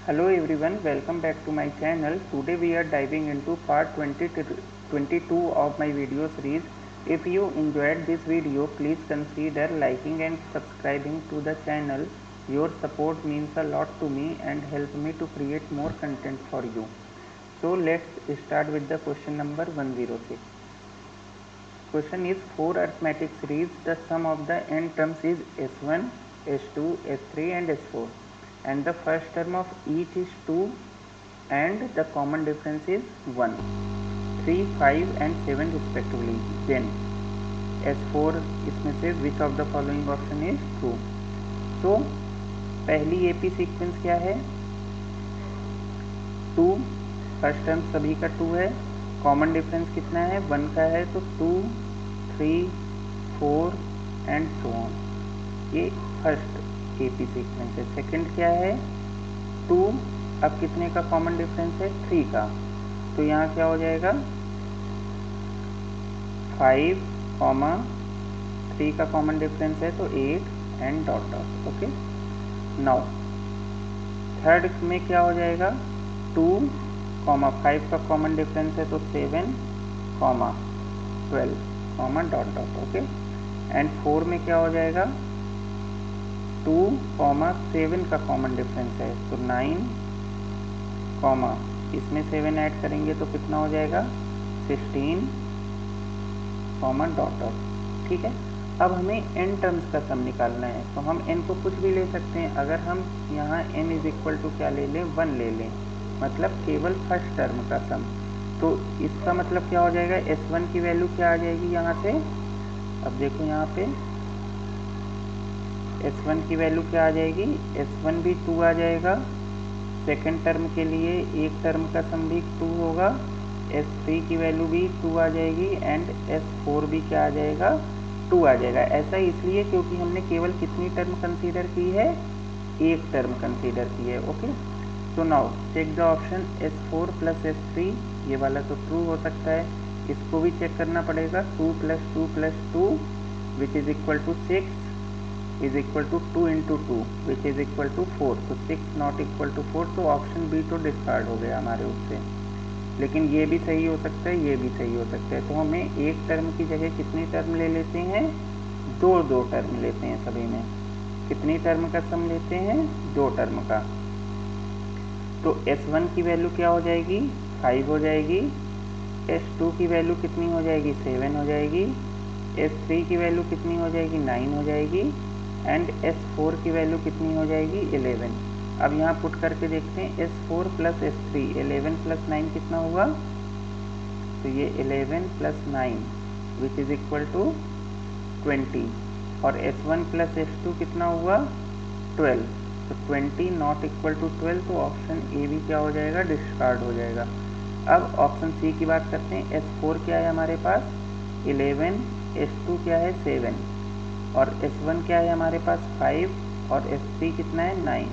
Hello everyone, welcome back to my channel. Today we are diving into part 22 of my video series. If you enjoyed this video, please consider liking and subscribing to the channel. Your support means a lot to me and help me to create more content for you. So let's start with the question number 106. Question is, for arithmetic series, the sum of the n terms is s1, s2, s3 and s4. And the first term of each is 2 and the common difference is 1, 3, 5 and 7 respectively. Then S4 इसमें से which of the following option is true? So पहली AP sequence क्या है? 2, first term सभी का 2 है, common difference कितना है? 1 का है, तो 2, 3, 4 एंड सो ऑन। ये फर्स्ट AP सीक्वेंस है। सेकंड क्या है? 2, अब कितने का कॉमन डिफरेंस है? 3 का, तो यहाँ क्या हो जाएगा? 5, 3 का कॉमन डिफरेंस है तो 8 and dot dot. Okay, now third में क्या हो जाएगा? 2, 5 का कॉमन डिफरेंस है तो 7, 12, डॉट डॉट। ओके, एंड 4 में क्या हो जाएगा? 2, 7 का कॉमन डिफरेंस है तो 9, इसमें 7 ऐड करेंगे तो कितना हो जाएगा? 16, डॉट डॉट। ठीक है, अब हमें n टर्म्स का सम निकालना है, तो हम n को कुछ भी ले सकते हैं। अगर हम यहाँ n इज इक्वल टू क्या ले लें? 1 ले लें, मतलब केवल फर्स्ट टर्म का सम। तो इसका मतलब क्या हो जाएगा? s1 की वैल्यू क्या आ जाएगी यहाँ से? अब देखो यहाँ पे S1 की वैल्यू क्या आ जाएगी? S1 भी 2 आ जाएगा, सेकेंड टर्म के लिए एक टर्म का सम भी 2 होगा, S3 की वैल्यू भी 2 आ जाएगी एंड S4 भी क्या आ जाएगा? 2 आ जाएगा। ऐसा इसलिए क्योंकि हमने केवल कितनी टर्म कंसीडर की है? एक टर्म कंसीडर की है। Okay, so now check the option S4 plus S3, ये वाला तो ट्रू हो सकता है। इसको भी चेक करना पड़ेगा। 2 plus 2 plus 2 which is equal to 6 is equal to 2 into 2 which is equal to 4, तो 6 नॉट इक्वल टू 4, तो ऑप्शन बी तो डिस्कार्ड हो गया हमारे उससे। लेकिन ये भी सही हो सकता है, ये भी सही हो सकता है। तो हमें एक टर्म की जगह कितनी टर्म ले लेते हैं? दो टर्म लेते हैं सभी में। कितनी टर्म का सम लेते हैं? 2 टर्म का। तो S1 की वैल्यू क्या हो जाएगी? 5 हो जाएगी। S2 की वैल्यू कितनी हो जाएगी? 7 हो जाएगी। S3 की वैल्यू कितनी हो जाएगी? 9 हो जाएगी एंड S4 की वैल्यू कितनी हो जाएगी? 11। अब यहाँ पुट करके देखते हैं, S4 प्लस S3, 11 प्लस 9 कितना हुआ? तो ये 11 plus 9 which is equal to 20, और S1 प्लस S2 कितना हुआ? 12, तो 20 नॉट इक्वल टू 12, तो ऑप्शन ए भी क्या हो जाएगा? डिस्कार्ड हो जाएगा। अब ऑप्शन सी की बात करते हैं। S4 क्या है हमारे पास? 11, S2 क्या है? 7, और S1 क्या है हमारे पास? 5, और S3 कितना है? 9,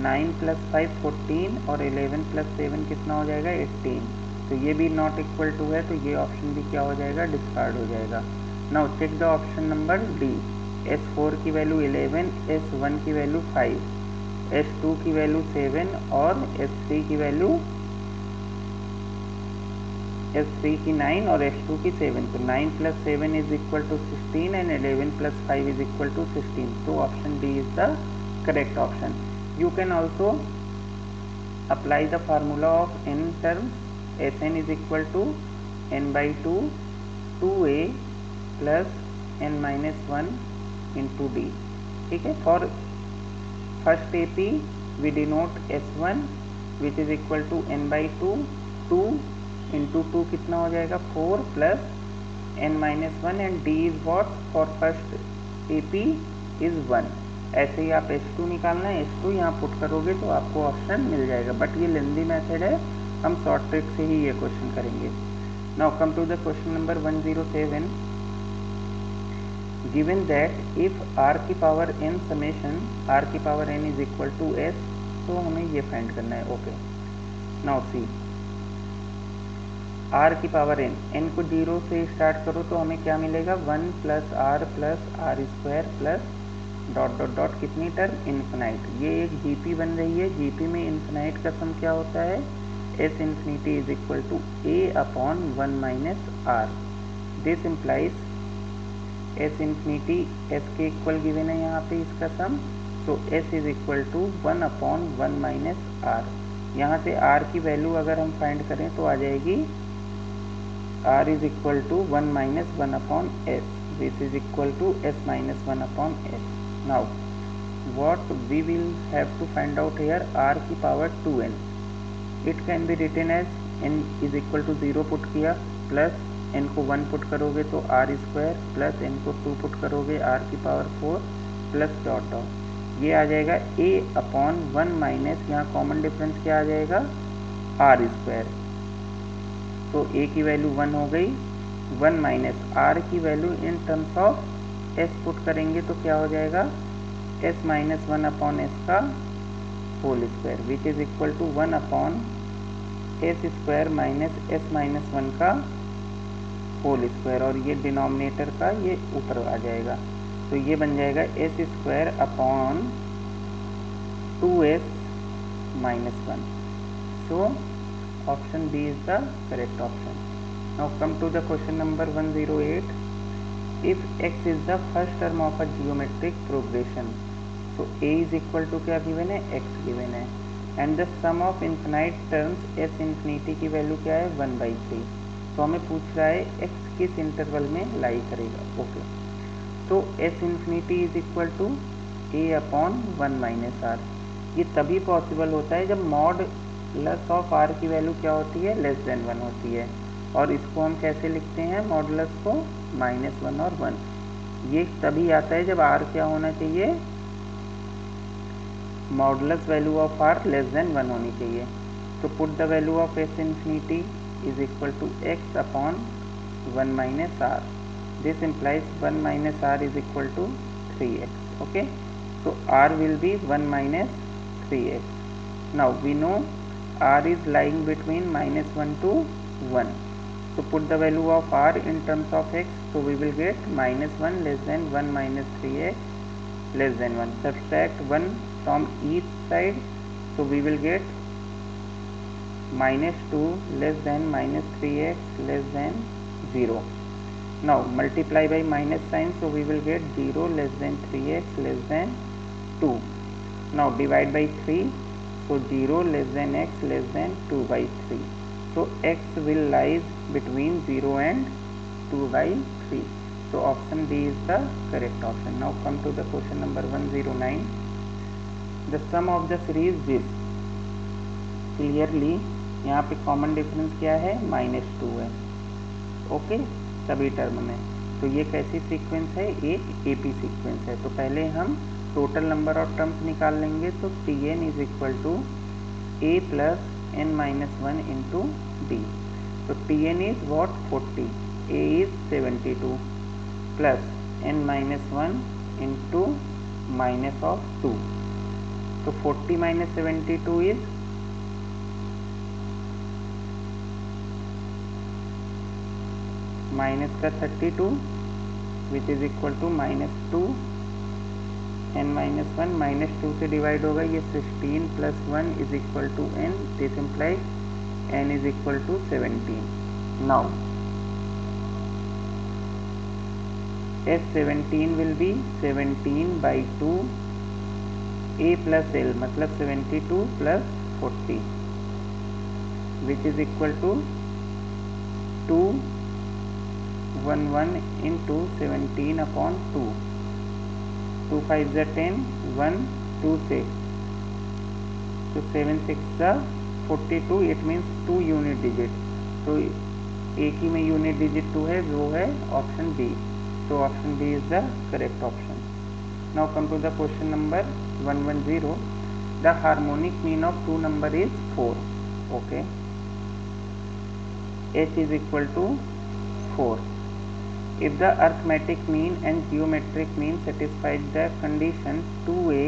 9 प्लस 5 14, और 11 प्लस 7 कितना हो जाएगा? 18, तो ये भी नॉट इक्वल टू है, तो ये ऑप्शन भी क्या हो जाएगा? डिस्कार्ड हो जाएगा। Now check the option number D. S4 की वैल्यू 11, S1 की वैल्यू 5, S2 की वैल्यू 7 और S3 की वैल्यू S3 की 9 और S2 की 7, तो 9 plus 7 is equal to 16 and 11 plus 5 is equal to 16, तो option D is the correct option. You can also apply the formula of n terms. Sn is equal to n by 2 2a plus n minus 1 into d. ठीक है, for first AP we denote S1 which is equal to n by 2, 2 into 2 कितना हो जाएगा? 4 plus n minus 1 and D is what for first AP is 1। ऐसे ही आप S2 निकालना है, S2 यहाँ पुट करोगे तो आपको ऑप्शन मिल जाएगा, बट ये लेंदी मेथड है, हम शॉर्ट ट्रिक से ही ये क्वेश्चन करेंगे। Now come to the question number 107। given that if r की पावर n समेशन r की power n is equal to s, तो हमें ये फाइंड करना है। ओके, नाउ सी r की पावर n को 0 से स्टार्ट करो तो हमें क्या मिलेगा? 1 plus r square plus dot dot dot कितनी टर्म, इन्फिनाइट। ये एक जीपी बन रही है, जीपी में इन्फिनाइट का सम क्या होता है, S infinity is equal to a upon 1 minus r. This implies S infinity S के इक्वल गिवन है यहाँ पे इसका सम, तो S is equal to 1 upon 1 minus r. यहाँ से आर की वैल्यू अगर हम फाइंड करें तो आ जाएगी r is equal to 1 minus 1 upon s, this is equal to s minus 1 upon s. Now what we will have to find out here, r की power 2n, it can be written as n is equal to 0 put किया, plus n को 1 put करोगे तो r square, plus n को 2 put करोगे r की power 4, plus dot dot ये आ जाएगा a अपॉन 1 माइनस, यहाँ कॉमन डिफरेंस क्या आ जाएगा, r स्क्वायर, तो a की वैल्यू 1 हो गई, 1 माइनस r की value in terms of s put करेंगे तो क्या हो जाएगा, s माइनस 1 अपॉन एस का whole square, which is equal to 1 upon s square minus s minus 1 का होल स्क्वायर, और ये डिनोमिनेटर का ये ऊपर आ जाएगा, तो ये बन जाएगा s square upon 2s minus 1। So option B is the correct option. Now come to the question number 108। If x is the first term of a geometric progression, तो a इज इक्वल टू क्या given है, x given है, and the sum of infinite terms s infinity की value क्या है, 1/3। तो हमें पूछ रहा है x किस इंटरवल में लाई करेगा। ओके, तो s infinity is equal to a upon 1 minus r. ये तभी पॉसिबल होता है जब मॉडुलस ऑफ r की वैल्यू क्या होती है, लेस देन 1 होती है, और इसको हम कैसे लिखते हैं, मॉडुलस को -1 और 1। ये तभी आता है जब r क्या होना चाहिए, modulus value of r less than 1 होनी चाहिए। तो put the value of s infinity is equal to x upon 1 minus r. This implies 1 minus r is equal to 3x। Okay, so r will be 1 minus 3x. Now we know r is lying between -1 to 1. So put the value of r in terms of x. So we will get -1 less than 1 minus 3x less than 1. Subtract 1 from each side. So we will get -2 less than -3x less than 0. Now multiply by minus sign, so we will get 0 less than 3x less than 2. Now divide by 3, so 0 less than x less than 2 by 3. So x will lies between 0 and 2 by 3. So option D is the correct option. Now come to the question number 109. The sum of the series this. Clearly यहाँ पे common difference क्या है, -2 है। Okay, सभी term में। तो ये कैसी सीक्वेंस है, एक एपी सीक्वेंस है। तो पहले हम टोटल नंबर ऑफ टर्म्स निकाल लेंगे, तो Tn is equal to a plus n minus 1 into d. तो Tn इज वॉट, 40, a इज 72 plus n minus 1 into minus of 2। तो 40 माइनस 72 इज माइनस का 32 which is equal to -2 n minus 1, -2 से divide होगा ये 16 plus 1 is equal to n, this implies n is equal to 17। Now S17 will be 17/2 a plus l, मतलब 72 plus 40 which is equal to 211 into 17 upon 2, 2 5 ज़ा 10, 1 2 6, तो 7 6 ज़ा 42, it means 2 unit digit. तो एक ही में यूनिट डिजिट 2 है, वो है ऑप्शन बी। तो option B is the correct option. Now come to the question number 110। The harmonic mean of 2 number is 4। Okay, h is equal to 4. If the arithmetic mean and geometric mean satisfied the condition 2a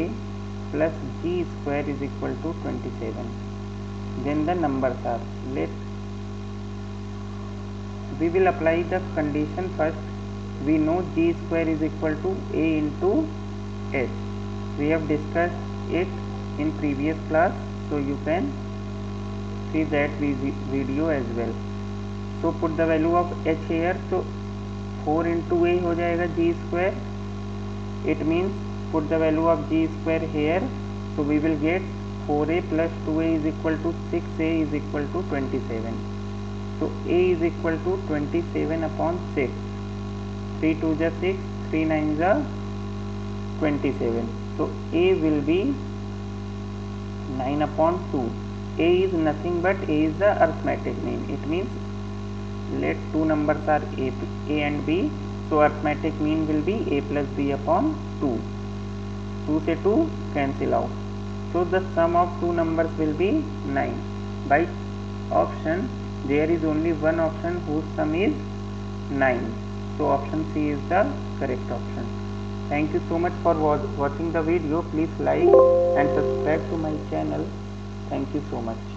plus g square is equal to 27, then the numbers are, we will apply the condition first. We know g square is equal to a into h. We have discussed it in previous class, so you can see that video as well. So put the value of h here. So 4 into a हो जाएगा g square. It means put the value of g square here. So we will get 4a plus 2a is equal to 6a is equal to 27. So a is equal to 27 upon 6. 3 2 is 6, 3 9 is 27. So a will be 9 upon 2. A is nothing but a is the arithmetic mean. It means let two numbers are a and b. So arithmetic mean will be a plus b upon 2. 2 से 2 cancel out. So the sum of two numbers will be 9. By option there is only one option whose sum is 9. So option C is the correct option. Thank you so much for watching the video. Please like and subscribe to my channel. Thank you so much.